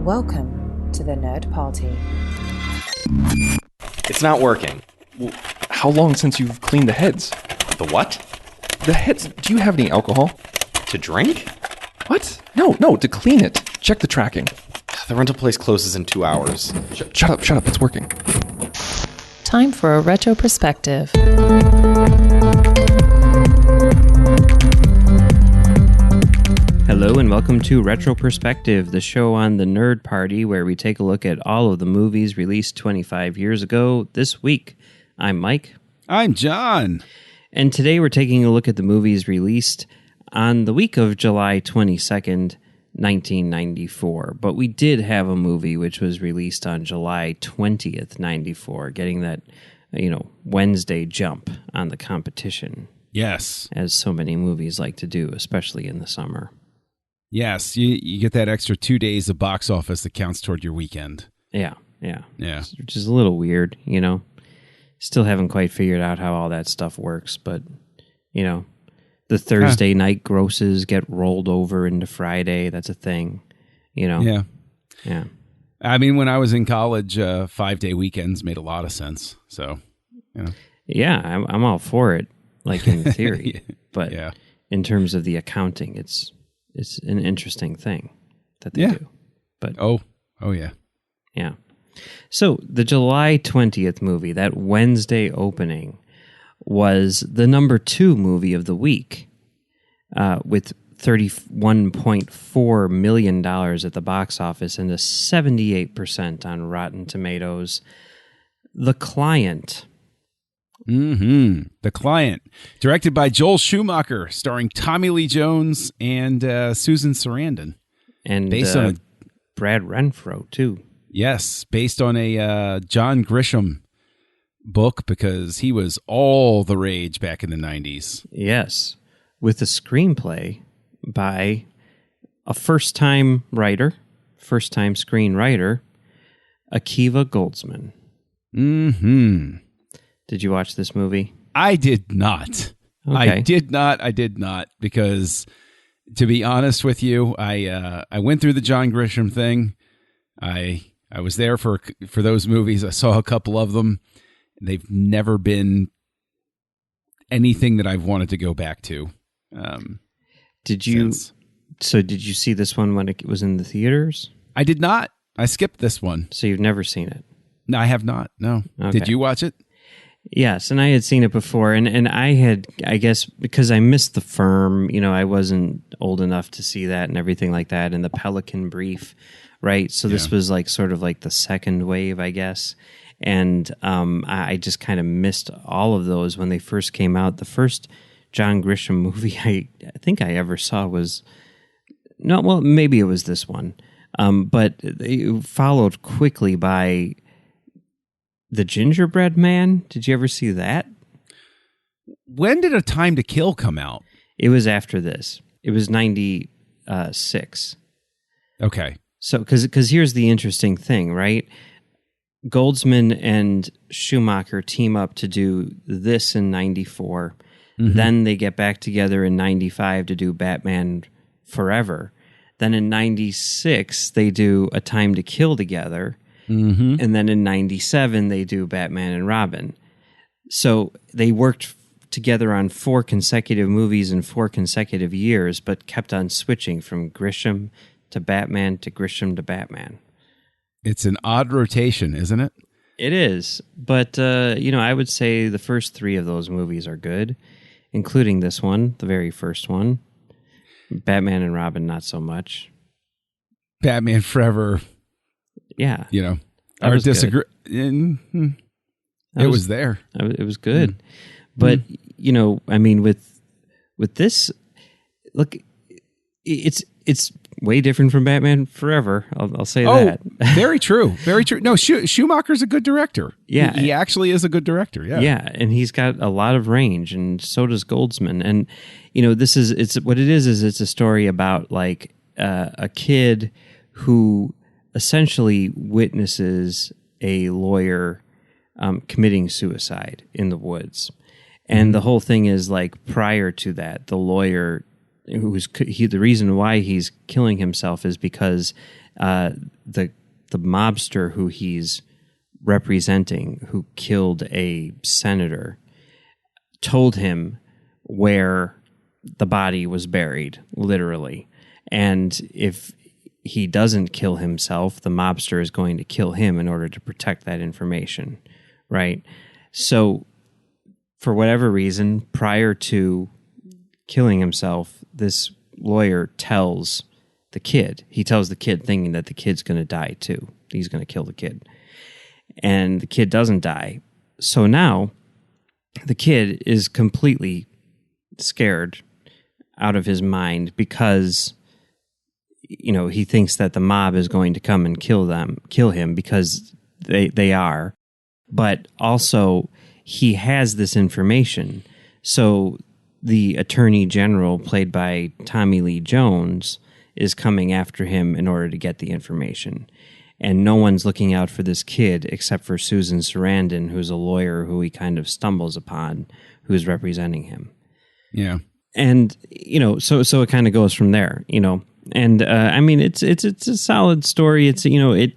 Welcome to the Nerd Party. It's not working. Well, how long since you've cleaned the heads? The what? The heads. Do you have any alcohol? To drink? What? No, to clean it. Check the tracking. The rental place closes in 2 hours. Shut up, it's working. Time for a retro perspective. Hello and welcome to Retro Perspective, the show on the Nerd Party where we take a look at all of the movies released 25 years ago this week. I'm Mike. I'm John. And today we're taking a look at the movies released on the week of July 22nd, 1994. But we did have a movie which was released on July 20th, 94, getting that, Wednesday jump on the competition. Yes. As so many movies like to do, especially in the summer. Yes, you get that extra 2 days of box office that counts toward your weekend. Yeah. Which is a little weird, Still haven't quite figured out how all that stuff works, but, the Thursday night grosses get rolled over into Friday. That's a thing, Yeah. Yeah. I mean, when I was in college, 5-day weekends made a lot of sense. So, Yeah, I'm all for it, like in theory. Yeah. But Yeah. in terms of the accounting, it's an interesting thing that they do. But Oh yeah. Yeah. So the July 20th movie, that Wednesday opening, was the number 2 movie of the week with $31.4 million at the box office and a 78% on Rotten Tomatoes. The Client. The Client, directed by Joel Schumacher, starring Tommy Lee Jones and Susan Sarandon. And based on Brad Renfro, too. Yes, based on a John Grisham book because he was all the rage back in the 90s. Yes, with a screenplay by a first-time screenwriter, Akiva Goldsman. Did you watch this movie? I did not. Okay. I did not, because to be honest with you, I went through the John Grisham thing. I was there for those movies. I saw a couple of them. They've never been anything that I've wanted to go back to. Did you see this one when it was in the theaters? I did not. I skipped this one. So you've never seen it? No, I have not. No. Okay. Did you watch it? Yes, and I had seen it before, and I had, I guess, because I missed The Firm, I wasn't old enough to see that and everything like that, and The Pelican Brief, right? So this was sort of like the second wave, I guess, and I just kind of missed all of those when they first came out. The first John Grisham movie I think I ever saw was, maybe it was this one, but it followed quickly by The Gingerbread Man. Did you ever see that? When did A Time to Kill come out? It was after this. It was 96. Okay. So, because here's the interesting thing, right? Goldsman and Schumacher team up to do this in 94. Mm-hmm. Then they get back together in 95 to do Batman Forever. Then in 96, they do A Time to Kill together. Mm-hmm. And then in 97, they do Batman and Robin. So they worked together on 4 consecutive movies in 4 consecutive years, but kept on switching from Grisham to Batman to Grisham to Batman. It's an odd rotation, isn't it? It is. But, I would say the first 3 of those movies are good, including this one, the very first one. Batman and Robin, not so much. Batman Forever. Yeah. Our disagree. It was there. It was good. But, with this, look, it's way different from Batman Forever. I'll say that. Very true. Very true. No, Schumacher's a good director. Yeah. He actually is a good director. Yeah. Yeah. And he's got a lot of range, and so does Goldsman. And, it's a story about like a kid who essentially witnesses a lawyer committing suicide in the woods. And the whole thing is like prior to that, the lawyer the reason why he's killing himself is because the mobster who he's representing, who killed a senator, told him where the body was buried, literally. And if he doesn't kill himself, the mobster is going to kill him in order to protect that information, right? So for whatever reason, prior to killing himself, this lawyer tells the kid. He tells the kid thinking that the kid's going to die too. He's going to kill the kid. And the kid doesn't die. So now the kid is completely scared out of his mind because, you know, he thinks that the mob is going to come and kill him because they are. But also he has this information. So the attorney general, played by Tommy Lee Jones, is coming after him in order to get the information. And no one's looking out for this kid except for Susan Sarandon, who's a lawyer who he kind of stumbles upon, who's representing him. Yeah. And, you know, so it kind of goes from there, you know. And I mean, it's a solid story. It's, you know, it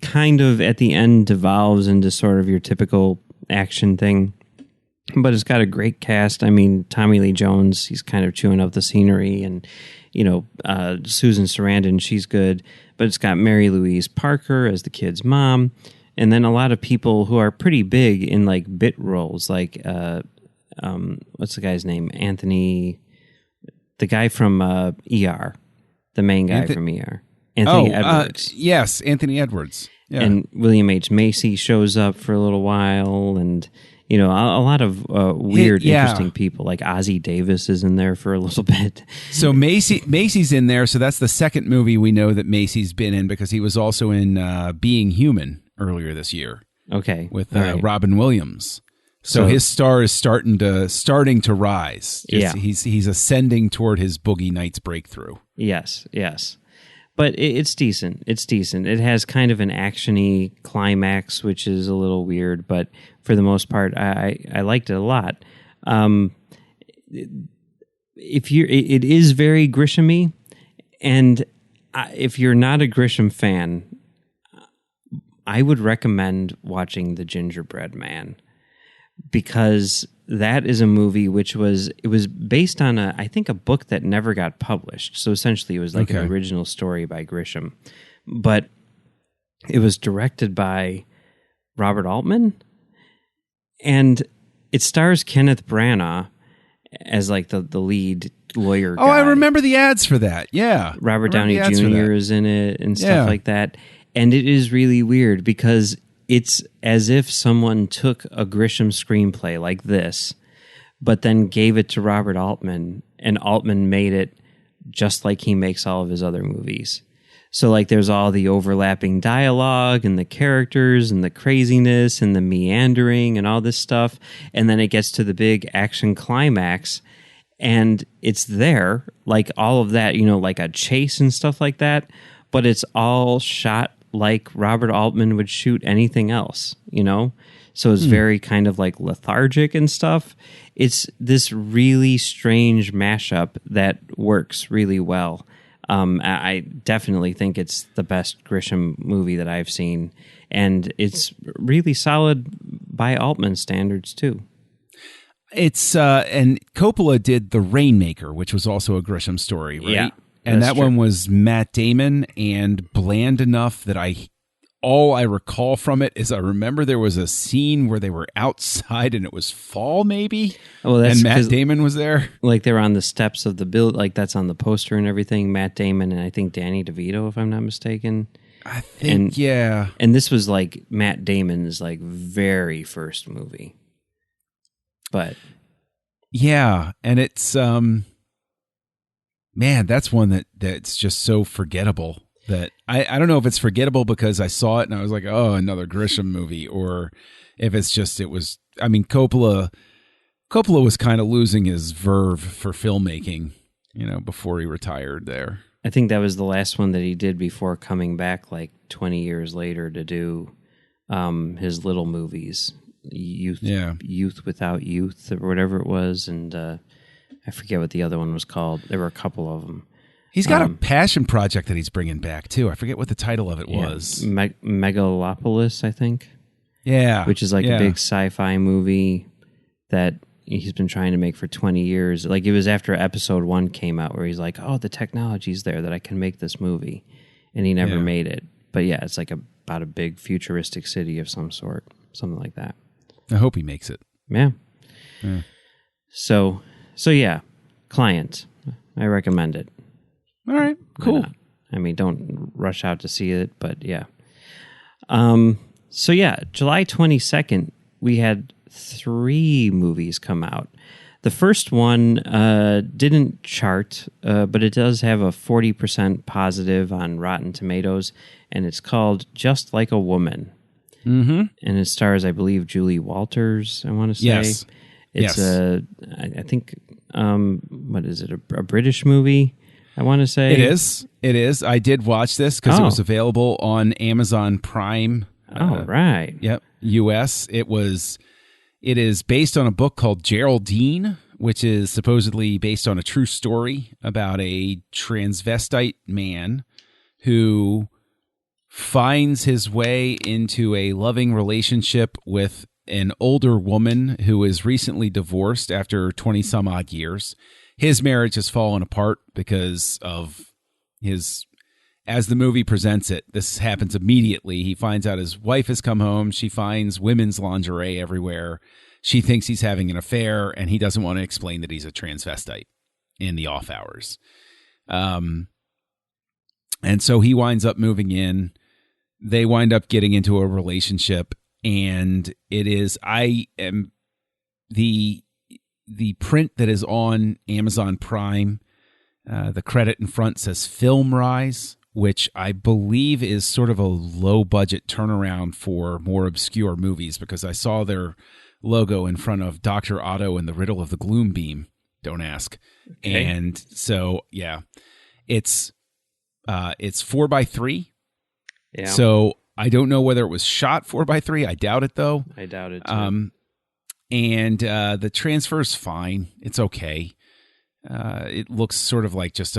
kind of at the end devolves into sort of your typical action thing, but it's got a great cast. I mean, Tommy Lee Jones, he's kind of chewing up the scenery, and, you know, Susan Sarandon, she's good, but it's got Mary Louise Parker as the kid's mom, and then a lot of people who are pretty big in like bit roles, like what's the guy's name? Anthony, the guy from ER, the main guy from ER. Anthony Edwards. Yes, Anthony Edwards. Yeah. And William H. Macy shows up for a little while, and, you know, a lot of weird, interesting people. Like Ozzie Davis is in there for a little bit. So Macy's in there. So that's the second movie we know that Macy's been in, because he was also in Being Human earlier this year. Okay, with right. Robin Williams. So his star is starting to rise. He's ascending toward his Boogie Nights breakthrough. Yes. But it's decent. It's decent. It has kind of an action-y climax, which is a little weird, but for the most part, I liked it a lot. It is very Grisham-y, and if you're not a Grisham fan, I would recommend watching The Gingerbread Man, because that is a movie which was based on I think a book that never got published. So essentially it was like an original story by Grisham, but it was directed by Robert Altman, and it stars Kenneth Branagh as like the lead lawyer guy. Oh, I remember the ads for that. Yeah. Robert Downey Jr. is in it and stuff like that. And it is really weird because it's as if someone took a Grisham screenplay like this, but then gave it to Robert Altman, and Altman made it just like he makes all of his other movies. So like there's all the overlapping dialogue and the characters and the craziness and the meandering and all this stuff. And then it gets to the big action climax, and it's there, like all of that, you know, like a chase and stuff like that, but it's all shot like Robert Altman would shoot anything else, you know? So it's very kind of like lethargic and stuff. It's this really strange mashup that works really well. I definitely think it's the best Grisham movie that I've seen, and it's really solid by Altman standards too. It's and Coppola did The Rainmaker, which was also a Grisham story, right? Yeah. And that one was Matt Damon, and bland enough that all I recall from it is I remember there was a scene where they were outside and it was fall, maybe. Well, that's and Matt Damon was there. Like they were on the steps of the build, like that's on the poster and everything. Matt Damon and I think Danny DeVito, if I'm not mistaken. I think, yeah. And this was like Matt Damon's like very first movie. But yeah, and it's man, that's one that's just so forgettable that I don't know if it's forgettable because I saw it and I was like, oh, another Grisham movie, or if it's just I mean, Coppola was kind of losing his verve for filmmaking, you know, before he retired there. I think that was the last one that he did before coming back like 20 years later to do his little movies, Youth Without Youth or whatever it was, and I forget what the other one was called. There were a couple of them. He's got a passion project that he's bringing back, too. I forget what the title of it was. Megalopolis, I think. Yeah. Which is like a big sci-fi movie that he's been trying to make for 20 years. Like, it was after episode 1 came out where he's like, oh, the technology's there that I can make this movie. And he never made it. But yeah, it's like about a big futuristic city of some sort. Something like that. I hope he makes it. Yeah. So yeah, Client. I recommend it. All right, cool. I mean, don't rush out to see it, but yeah. So yeah, July 22nd, we had 3 movies come out. The first one didn't chart, but it does have a 40% positive on Rotten Tomatoes, and it's called Just Like a Woman. Mm-hmm. And it stars, I believe, Julie Walters, I want to say. Yes. It's I think, what is it, a British movie, I want to say? It is. I did watch this because it was available on Amazon Prime. Right. Yep, US. It is based on a book called Geraldine, which is supposedly based on a true story about a transvestite man who finds his way into a loving relationship with an older woman who is recently divorced after 20 some odd years. His marriage has fallen apart because of as the movie presents it, this happens immediately. He finds out his wife has come home. She finds women's lingerie everywhere. She thinks he's having an affair, and he doesn't want to explain that he's a transvestite in the off hours. And so he winds up moving in. They wind up getting into a relationship, and the print that is on Amazon Prime, the credit in front says Film Rise, which I believe is sort of a low-budget turnaround for more obscure movies, because I saw their logo in front of Dr. Otto and the Riddle of the Gloom Beam. Don't ask. Okay. And so, yeah, it's 4:3. Yeah. So I don't know whether it was shot 4:3. I doubt it, though. I doubt it, too. And the transfer's fine. It's okay. It looks sort of like just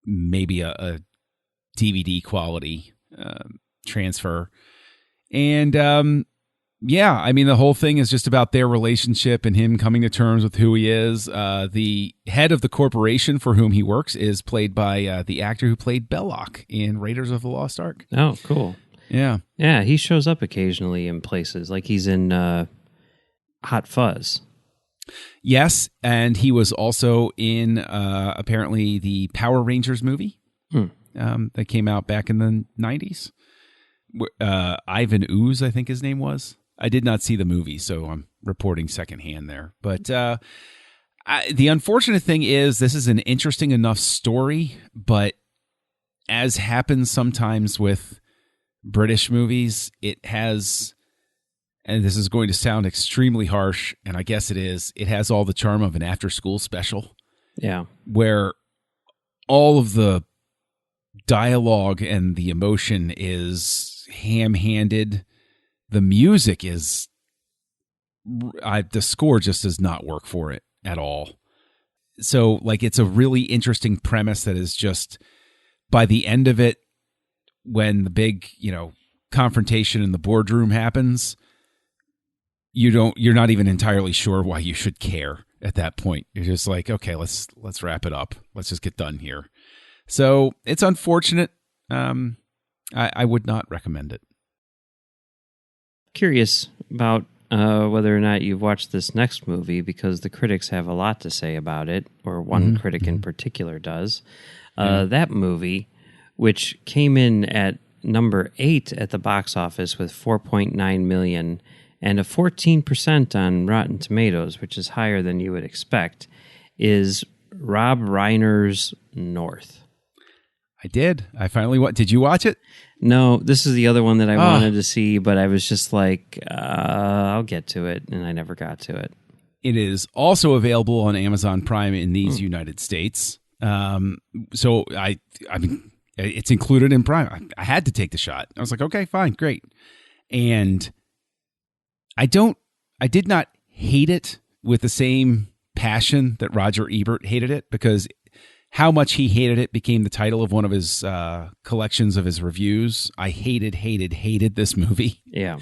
maybe a DVD quality transfer. And yeah, I mean, the whole thing is just about their relationship and him coming to terms with who he is. The head of the corporation for whom he works is played by the actor who played Belloc in Raiders of the Lost Ark. Oh, cool. Yeah. Yeah, he shows up occasionally in places, like he's in Hot Fuzz. Yes, and he was also in apparently the Power Rangers movie that came out back in the 90s. Ivan Ooze, I think his name was. I did not see the movie, so I'm reporting secondhand there. But the unfortunate thing is this is an interesting enough story, but as happens sometimes with British movies, it has, and this is going to sound extremely harsh, and I guess it is, it has all the charm of an after-school special. Yeah. Where all of the dialogue and the emotion is ham-handed. The music is, the score just does not work for it at all. So, like, it's a really interesting premise that is just, by the end of it, when the big, confrontation in the boardroom happens, you're not even entirely sure why you should care at that point. You're just like, okay, let's wrap it up. Let's just get done here. So it's unfortunate. I would not recommend it. Curious about whether or not you've watched this next movie, because the critics have a lot to say about it, or one critic in particular does. That movie, which came in at number 8 at the box office with 4.9 million and a 14% on Rotten Tomatoes, which is higher than you would expect, is Rob Reiner's North. I did. I finally did you watch it? No, this is the other one that I wanted to see, but I was just like, I'll get to it, and I never got to it. It is also available on Amazon Prime in these United States. So I mean, it's included in Prime. I had to take the shot. I was like, okay, fine, great. And I did not hate it with the same passion that Roger Ebert hated it, because how much he hated it became the title of one of his collections of his reviews. I hated this movie. Yeah.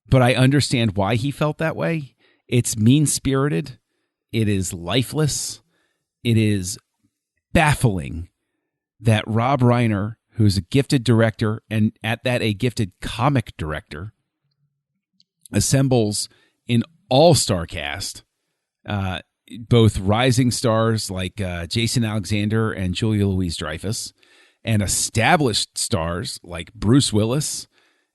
But I understand why he felt that way. It's mean-spirited. It is lifeless. It is baffling that Rob Reiner, who's a gifted director and at that a gifted comic director, assembles an all-star cast, both rising stars like Jason Alexander and Julia Louis-Dreyfus, and established stars like Bruce Willis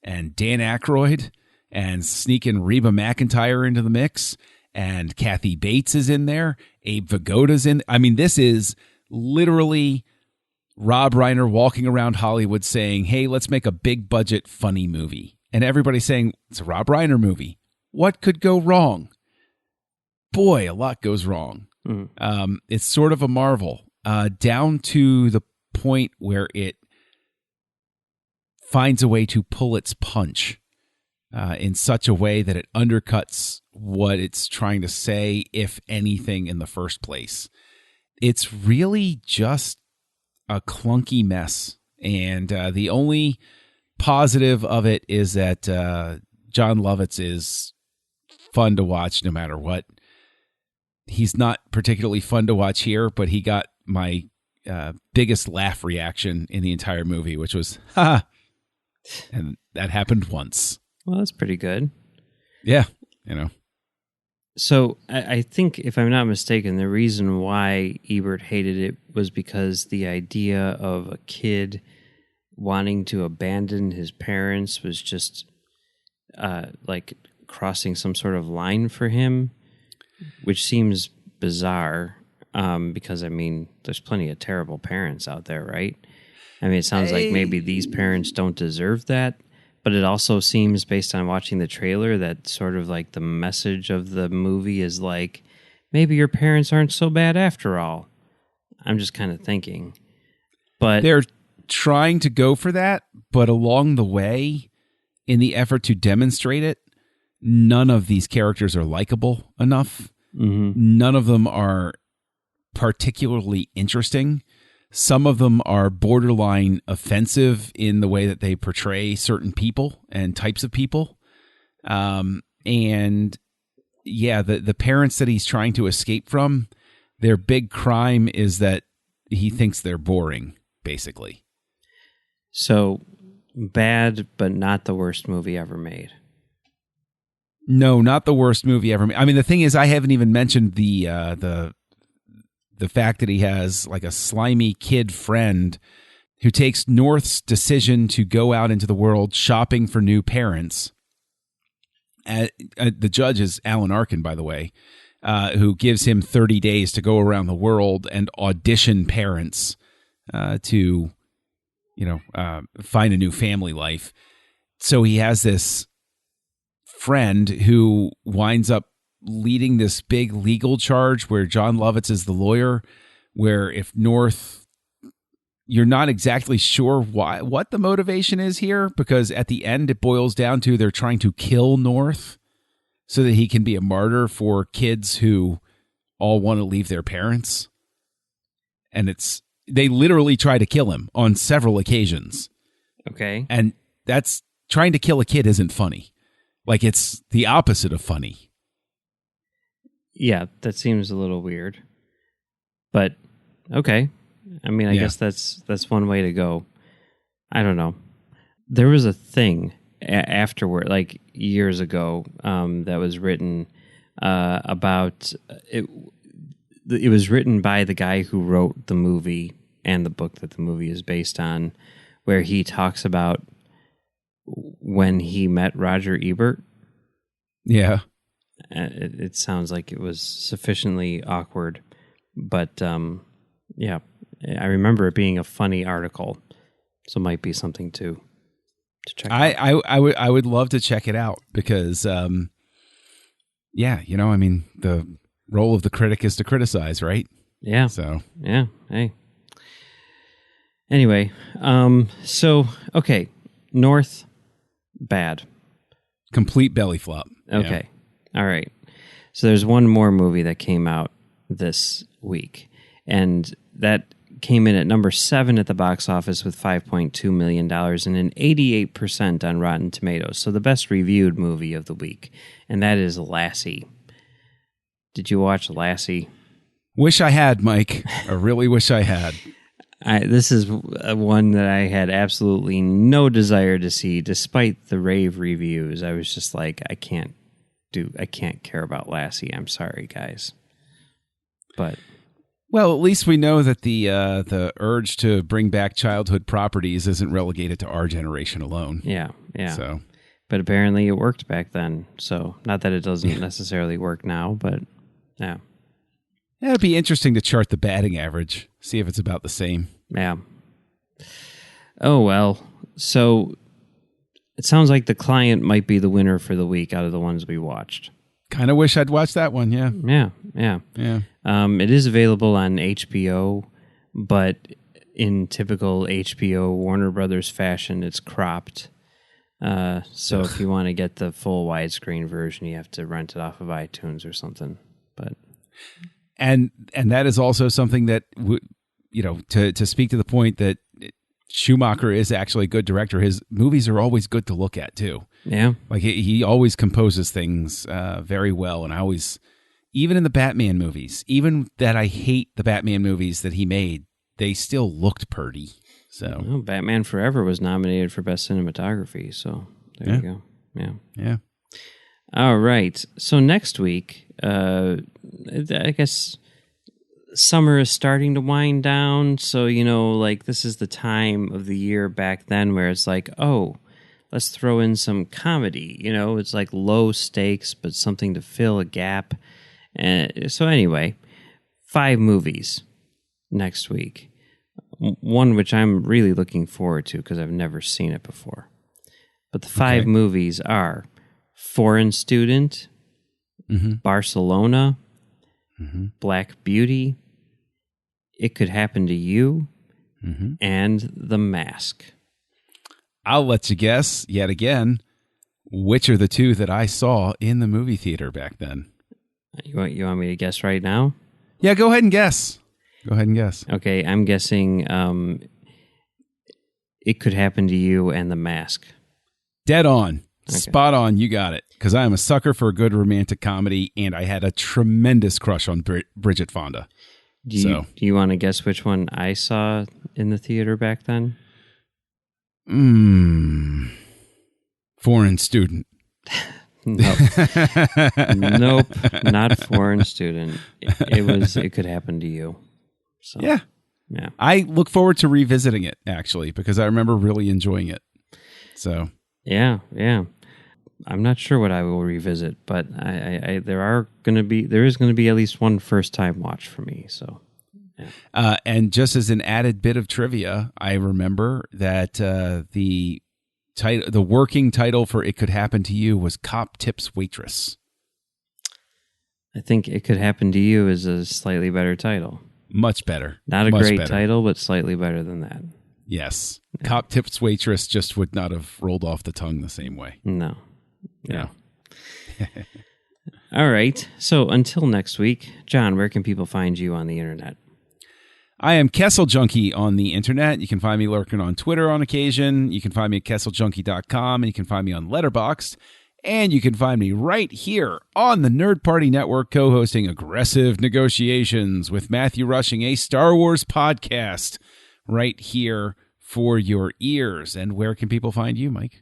and Dan Aykroyd, and sneaking Reba McEntire into the mix, and Kathy Bates is in there, Abe Vigoda's in. I mean, this is literally Rob Reiner walking around Hollywood saying, hey, let's make a big budget funny movie. And everybody's saying, it's a Rob Reiner movie. What could go wrong? Boy, a lot goes wrong. It's sort of a marvel, down to the point where it finds a way to pull its punch in such a way that it undercuts what it's trying to say, if anything, in the first place. It's really just a clunky mess. And the only positive of it is that John Lovitz is fun to watch no matter what. He's not particularly fun to watch here, but he got my biggest laugh reaction in the entire movie, which was, ha! And that happened once. Well, that's pretty good. Yeah, you know. So I think, if I'm not mistaken, the reason why Ebert hated it was because the idea of a kid wanting to abandon his parents was just like crossing some sort of line for him, which seems bizarre because, I mean, there's plenty of terrible parents out there, right? I mean, it sounds like maybe these parents don't deserve that, but it also seems, based on watching the trailer, that sort of like the message of the movie is like, maybe your parents aren't so bad after all. I'm just kind of thinking. But they're trying to go for that, but along the way, in the effort to demonstrate it, none of these characters are likable enough. None of them are particularly interesting. Some of them are borderline offensive in the way that they portray certain people and types of people. And yeah, the parents that he's trying to escape from, their big crime is that he thinks they're boring, basically. So bad, but not the worst movie ever made. No, not the worst movie ever made. I mean, the thing is, I haven't even mentioned the fact that he has like a slimy kid friend who takes North's decision to go out into the world shopping for new parents. The judge is Alan Arkin, by the way, who gives him 30 days to go around the world and audition parents to, find a new family life. So he has this friend who winds up leading this big legal charge where John Lovitz is the lawyer, where if North, you're not exactly sure what the motivation is here, because at the end it boils down to they're trying to kill North so that he can be a martyr for kids who all want to leave their parents. And they literally try to kill him on several occasions. Okay. And that's, trying to kill a kid isn't funny. Like, it's the opposite of funny. Yeah, that seems a little weird. But, okay. I mean, I guess that's one way to go. I don't know. There was a thing afterward, like years ago, that was written about... It was written by the guy who wrote the movie and the book that the movie is based on, where he talks about when he met Roger Ebert. Yeah. It sounds like it was sufficiently awkward, but yeah, I remember it being a funny article, so it might be something to check out. I would love to check it out because, yeah, I mean, the role of the critic is to criticize, right? Yeah. So yeah. Hey. Anyway, so okay, North, bad, complete belly flop. Okay. Yeah. All right. So there's one more movie that came out this week. And that came in at number 7 at the box office with $5.2 million and an 88% on Rotten Tomatoes. So the best reviewed movie of the week. And that is Lassie. Did you watch Lassie? Wish I had, Mike. I really wish I had. This is one that I had absolutely no desire to see, despite the rave reviews. I was just like, I can't care about Lassie. I'm sorry, guys. But well, at least we know that the urge to bring back childhood properties isn't relegated to our generation alone. Yeah. So, but apparently it worked back then. So not that it doesn't necessarily work now, but yeah. Yeah, it'd be interesting to chart the batting average, see if it's about the same. Yeah. Oh, well. So it sounds like The Client might be the winner for the week out of the ones we watched. Kind of wish I'd watched that one, yeah. Yeah. Yeah. It is available on HBO, but in typical HBO Warner Brothers fashion, it's cropped. So if you want to get the full widescreen version, you have to rent it off of iTunes or something. But And that is also something that, to speak to the point that Schumacher is actually a good director, his movies are always good to look at, too. Yeah. Like, he always composes things very well. And I always, even in the Batman movies, even that I hate the Batman movies that he made, they still looked pretty. So well, Batman Forever was nominated for Best Cinematography. So there you go. Yeah. All right. So next week, I guess summer is starting to wind down. So, this is the time of the year back then where it's like, oh, let's throw in some comedy. It's like low stakes, but something to fill a gap. So anyway, 5 movies next week. One which I'm really looking forward to because I've never seen it before. But the 5 movies are Foreign Student, Barcelona, Black Beauty, It Could Happen to You, and The Mask. I'll let you guess yet again which are the 2 that I saw in the movie theater back then. You want me to guess right now? Yeah, go ahead and guess. Okay, I'm guessing It Could Happen to You and The Mask. Dead on. Okay. Spot on. You got it. Because I am a sucker for a good romantic comedy, and I had a tremendous crush on Bridget Fonda. Do you want to guess which one I saw in the theater back then? Foreign Student. Nope. Nope, not Foreign Student. It Could Happen to You. So, yeah. I look forward to revisiting it, actually, because I remember really enjoying it. So yeah. I'm not sure what I will revisit, but there is going to be at least one first time watch for me. So, yeah. And just as an added bit of trivia, I remember that the working title for It Could Happen to You was Cop Tips Waitress. I think It Could Happen to You is a slightly better title. Much better. Not a great title, but slightly better than that. Yes. Yeah. Cop Tips Waitress just would not have rolled off the tongue the same way. No. Yeah. All right. So until next week, John, where can people find you on the internet? I am Kessel Junkie on the internet. You can find me lurking on Twitter on occasion. You can find me at kesseljunkie.com, and you can find me on Letterboxd. And you can find me right here on the Nerd Party Network, co-hosting Aggressive Negotiations with Matthew Rushing, a Star Wars podcast, right here for your ears. And where can people find you, Mike?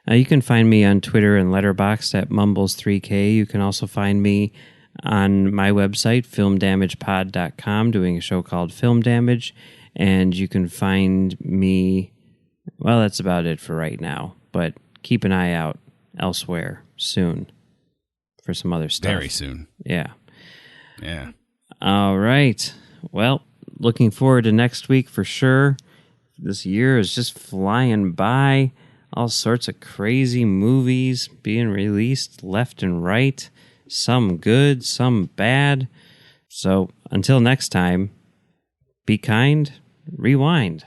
You can find me on Twitter and Letterboxd at Mumbles3K. You can also find me on my website, filmdamagepod.com, doing a show called Film Damage. And you can find me, well, that's about it for right now. But keep an eye out elsewhere soon for some other stuff. Very soon. Yeah. All right. Well, looking forward to next week for sure. This year is just flying by. All sorts of crazy movies being released left and right. Some good, some bad. So until next time, be kind, rewind.